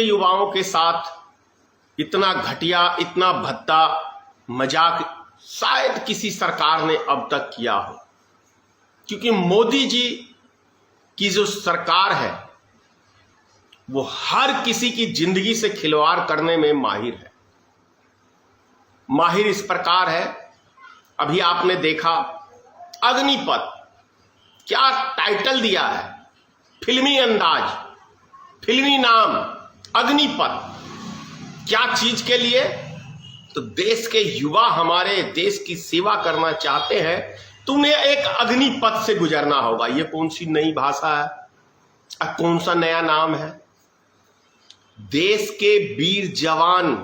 के युवाओं के साथ इतना घटिया, इतना भद्दा मजाक शायद किसी सरकार ने अब तक किया हो, क्योंकि मोदी जी की जो सरकार है वो हर किसी की जिंदगी से खिलवाड़ करने में माहिर है। माहिर इस प्रकार है, अभी आपने देखा अग्निपथ, क्या टाइटल दिया है, फिल्मी अंदाज, फिल्मी नाम, अग्निपथ। क्या चीज के लिए? तो देश के युवा हमारे देश की सेवा करना चाहते हैं तो उन्हें एक अग्निपथ से गुजरना होगा। ये कौन सी नई भाषा है, कौन सा नया नाम है? देश के वीर जवान,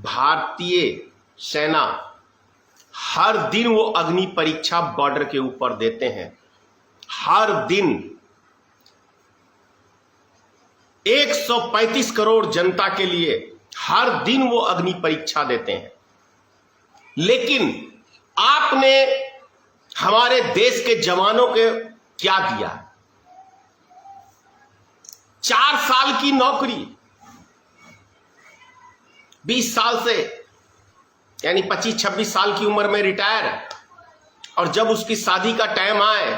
भारतीय सेना हर दिन वो अग्नि परीक्षा बॉर्डर के ऊपर देते हैं। हर दिन 135 करोड़ जनता के लिए हर दिन वो अग्नि परीक्षा देते हैं। लेकिन आपने हमारे देश के जवानों के क्या दिया? 4 साल की नौकरी, 20 साल से यानी 25-26 साल की उम्र में रिटायर, और जब उसकी शादी का टाइम आए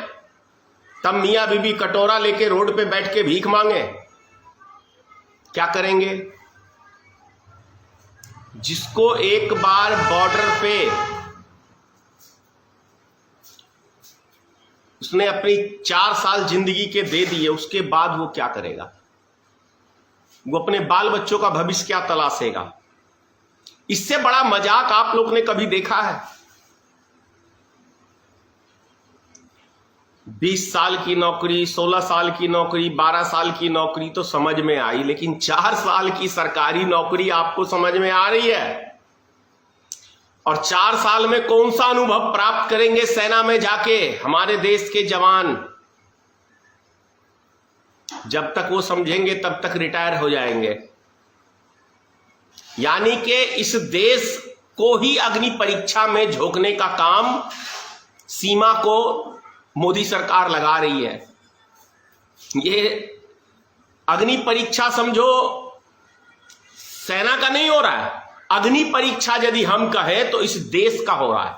तब मियां बीबी कटोरा लेके रोड पे बैठ के भीख मांगे। क्या करेंगे? जिसको एक बार बॉर्डर पे उसने अपनी 4 साल जिंदगी के दे दिए, उसके बाद वो क्या करेगा? वो अपने बाल बच्चों का भविष्य क्या तलाशेगा? इससे बड़ा मजाक आप लोग ने कभी देखा है? 20 साल की नौकरी, 16 साल की नौकरी, 12 साल की नौकरी तो समझ में आई, लेकिन 4 साल की सरकारी नौकरी आपको समझ में आ रही है? और 4 साल में कौन सा अनुभव प्राप्त करेंगे सेना में जाके हमारे देश के जवान? जब तक वो समझेंगे तब तक रिटायर हो जाएंगे। यानी कि इस देश को ही अग्नि परीक्षा में झोंकने का काम सीमा को मोदी सरकार लगा रही है। ये अग्नि परीक्षा समझो सेना का नहीं हो रहा है, अग्नि परीक्षा यदि हम कहें तो इस देश का हो रहा है।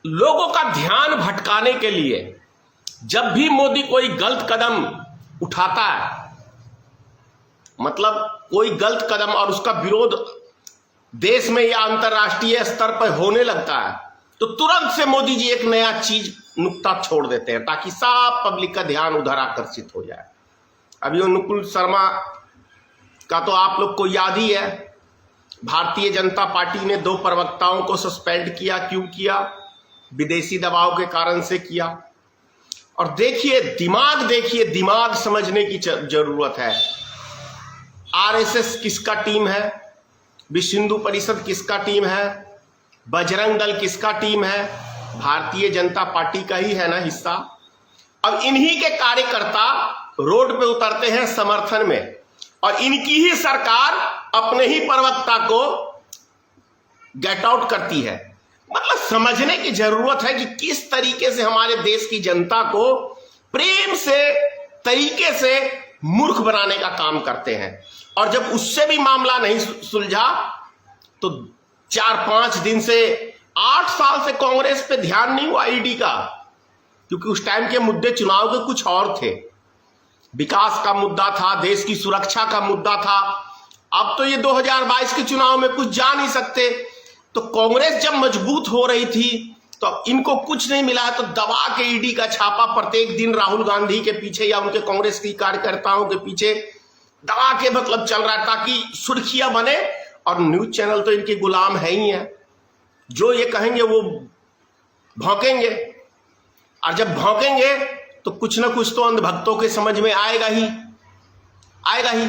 लोगों का ध्यान भटकाने के लिए जब भी मोदी कोई गलत कदम उठाता है, मतलब कोई गलत कदम और उसका विरोध देश में या अंतर्राष्ट्रीय स्तर पर होने लगता है, तो तुरंत से मोदी जी एक नया चीज नुक्ता छोड़ देते हैं ताकि सब पब्लिक का ध्यान उधर आकर्षित हो जाए। अभी वो नुकुल शर्मा का तो आप लोग को याद ही है, भारतीय जनता पार्टी ने 2 प्रवक्ताओं को सस्पेंड किया। क्यों किया? विदेशी दबाव के कारण से किया। और देखिए दिमाग समझने की जरूरत है। आरएसएस किसका टीम है? विश्व हिंदू परिषद किसका टीम है? बजरंग दल किसका टीम है? भारतीय जनता पार्टी का ही है ना हिस्सा। अब इन्हीं के कार्यकर्ता रोड पे उतरते हैं समर्थन में, और इनकी ही सरकार अपने ही प्रवक्ता को गेट आउट करती है। मतलब समझने की जरूरत है कि किस तरीके से हमारे देश की जनता को प्रेम से तरीके से मूर्ख बनाने का काम करते हैं। और जब उससे भी मामला नहीं सुलझा तो 4-5 दिन से 8 साल से कांग्रेस पे ध्यान नहीं हुआ ईडी का, क्योंकि उस टाइम के मुद्दे चुनाव के कुछ और थे। विकास का मुद्दा था, देश की सुरक्षा का मुद्दा था। अब तो ये 2022 के चुनाव में कुछ जा नहीं सकते। तो कांग्रेस जब मजबूत हो रही थी तो अब इनको कुछ नहीं मिला है तो दबा के ईडी का छापा प्रत्येक दिन राहुल गांधी के पीछे या उनके कांग्रेस की कार्यकर्ताओं के पीछे दबा के मतलब चल रहा है ताकि सुर्खियां बने। और न्यूज चैनल तो इनके गुलाम है ही है, जो ये कहेंगे वो भौंकेंगे, और जब भौंकेंगे तो कुछ ना कुछ तो अंधभक्तों के समझ में आएगा ही।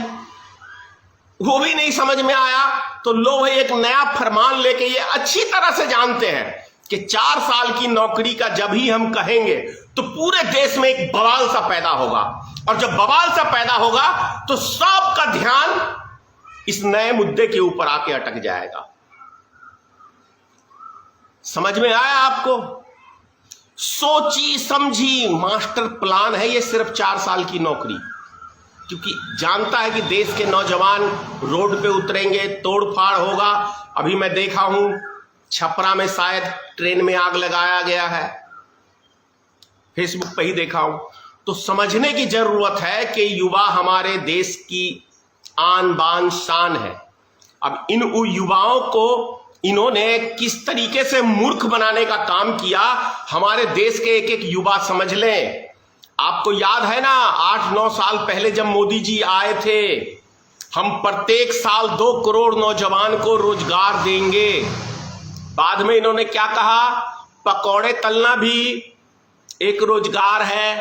वो भी नहीं समझ में आया तो लो भाई एक नया फरमान लेके, ये अच्छी तरह से जानते हैं कि 4 साल की नौकरी का जब ही हम कहेंगे तो पूरे देश में एक बवाल सा पैदा होगा, और जब बवाल सा पैदा होगा तो सबका ध्यान इस नए मुद्दे के ऊपर आके अटक जाएगा। समझ में आया आपको? सोची समझी मास्टर प्लान है ये सिर्फ 4 साल की नौकरी, क्योंकि जानता है कि देश के नौजवान रोड पे उतरेंगे, तोड़फाड़ होगा। अभी मैं देखा हूं छपरा में शायद ट्रेन में आग लगाया गया है, फेसबुक पे ही देखा हूं। तो समझने की जरूरत है कि युवा हमारे देश की आन बान शान है। अब इन युवाओं को इन्होंने किस तरीके से मूर्ख बनाने का काम किया, हमारे देश के एक एक युवा समझ लें। आपको याद है ना 8-9 साल पहले जब मोदी जी आए थे, हम प्रत्येक साल 2 करोड़ नौजवान को रोजगार देंगे। बाद में इन्होंने क्या कहा, पकौड़े तलना भी एक रोजगार है,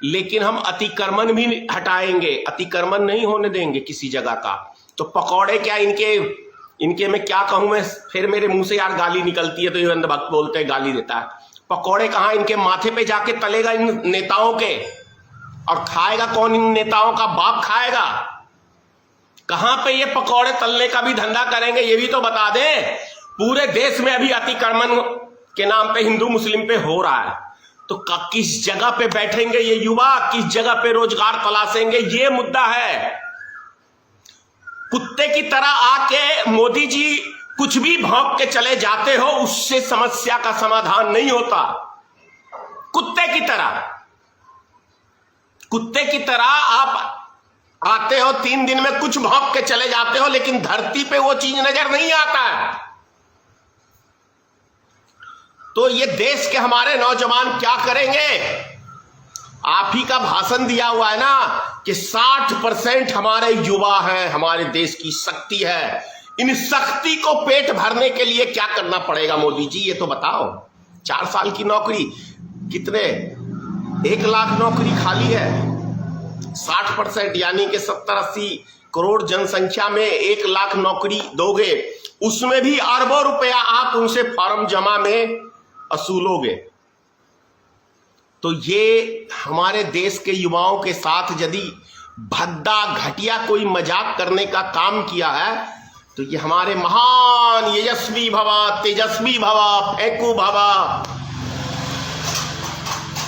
लेकिन हम अतिक्रमण भी हटाएंगे, अतिक्रमण नहीं होने देंगे किसी जगह का। तो पकौड़े क्या इनके मैं क्या कहूं, मैं फिर मेरे मुंह से यार गाली निकलती है तो ये अंधभक्त बोलते हैं गाली देता है। पकौड़े कहां, इनके माथे पे जाके तलेगा इन नेताओं के, और खाएगा कौन, इन नेताओं का बाप खाएगा। कहां पे ये पकौड़े तलने का भी धंधा करेंगे, ये भी तो बता दें। पूरे देश में अभी अतिक्रमण के नाम पे हिंदू मुस्लिम पे हो रहा है, तो किस जगह पे बैठेंगे ये युवा, किस जगह पे रोजगार तलाशेंगे, ये मुद्दा है। कुत्ते की तरह आके मोदी जी कुछ भी भौंक के चले जाते हो, उससे समस्या का समाधान नहीं होता। कुत्ते की तरह आप आते हो, 3 दिन में कुछ भौंक के चले जाते हो, लेकिन धरती पे वो चीज नजर नहीं आता है। तो ये देश के हमारे नौजवान क्या करेंगे? आप ही का भाषण दिया हुआ है ना कि 60% हमारे युवा हैं, हमारे देश की शक्ति है। इन शक्ति को पेट भरने के लिए क्या करना पड़ेगा मोदी जी, ये तो बताओ। 4 साल की नौकरी, कितने 1 लाख नौकरी खाली है। 60% यानी कि 70-80 करोड़ जनसंख्या में 1 लाख नौकरी दोगे, उसमें भी अरबों रुपया आप उनसे फॉर्म जमा में असूलोगे। तो ये हमारे देश के युवाओं के साथ यदि भद्दा घटिया कोई मजाक करने का काम किया है, तो ये हमारे महान यशस्वी भवा, तेजस्वी भवा, फेंकू भवा,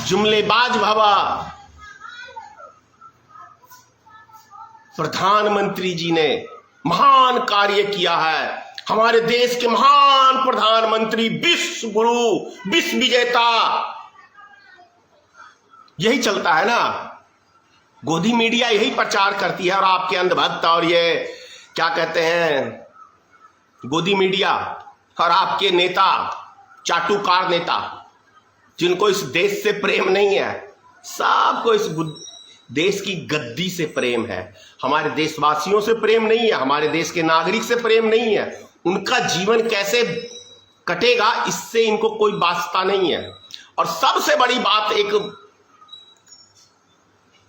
जुमलेबाज भवा प्रधानमंत्री जी ने महान कार्य किया है। हमारे देश के महान प्रधानमंत्री, विश्व गुरु, विश्व विजेता, यही चलता है ना। गोदी मीडिया यही प्रचार करती है, और आपके अंधभक्त और ये क्या कहते हैं गोदी मीडिया और आपके नेता, चाटुकार नेता, जिनको इस देश से प्रेम नहीं है, सबको इस देश की गद्दी से प्रेम है। हमारे देशवासियों से प्रेम नहीं है, हमारे देश के नागरिक से प्रेम नहीं है। उनका जीवन कैसे कटेगा इससे इनको कोई वास्ता नहीं है। और सबसे बड़ी बात, एक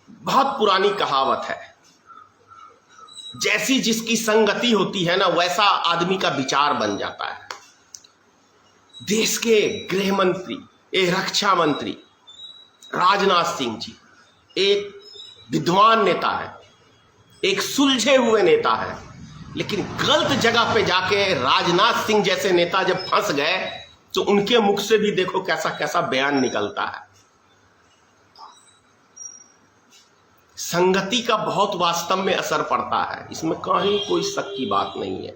बहुत पुरानी कहावत है, जैसी जिसकी संगति होती है ना, वैसा आदमी का विचार बन जाता है। देश के गृह मंत्री, रक्षा मंत्री राजनाथ सिंह जी एक विद्वान नेता है, एक सुलझे हुए नेता है, लेकिन गलत जगह पे जाके राजनाथ सिंह जैसे नेता जब फंस गए तो उनके मुख से भी देखो कैसा कैसा बयान निकलता है। संगति का बहुत वास्तव में असर पड़ता है, इसमें कहीं कोई शक की बात नहीं है।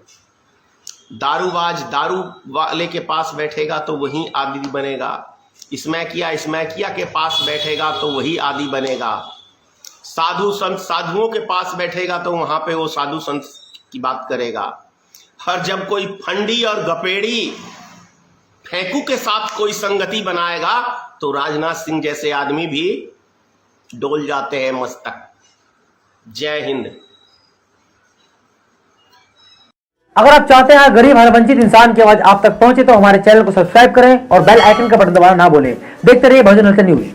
दारूबाज दारू वाले के पास बैठेगा तो वही आदी बनेगा, स्मैकिया के पास बैठेगा तो वही आदी बनेगा, साधु संत साधुओं के पास बैठेगा तो वहां पे वो साधु संत की बात करेगा। हर जब कोई फंडी और गपेड़ी फेंकू के साथ कोई संगति बनाएगा तो राजनाथ सिंह जैसे आदमी भी डोल जाते हैं मस्तक। जय हिंद। अगर आप चाहते हैं गरीब हर वंचित इंसान की आवाज आप तक पहुंचे तो हमारे चैनल को सब्सक्राइब करें और बेल आइकन का बटन दबाना ना भूलें। देखते रहिए बहुजन न्यूज।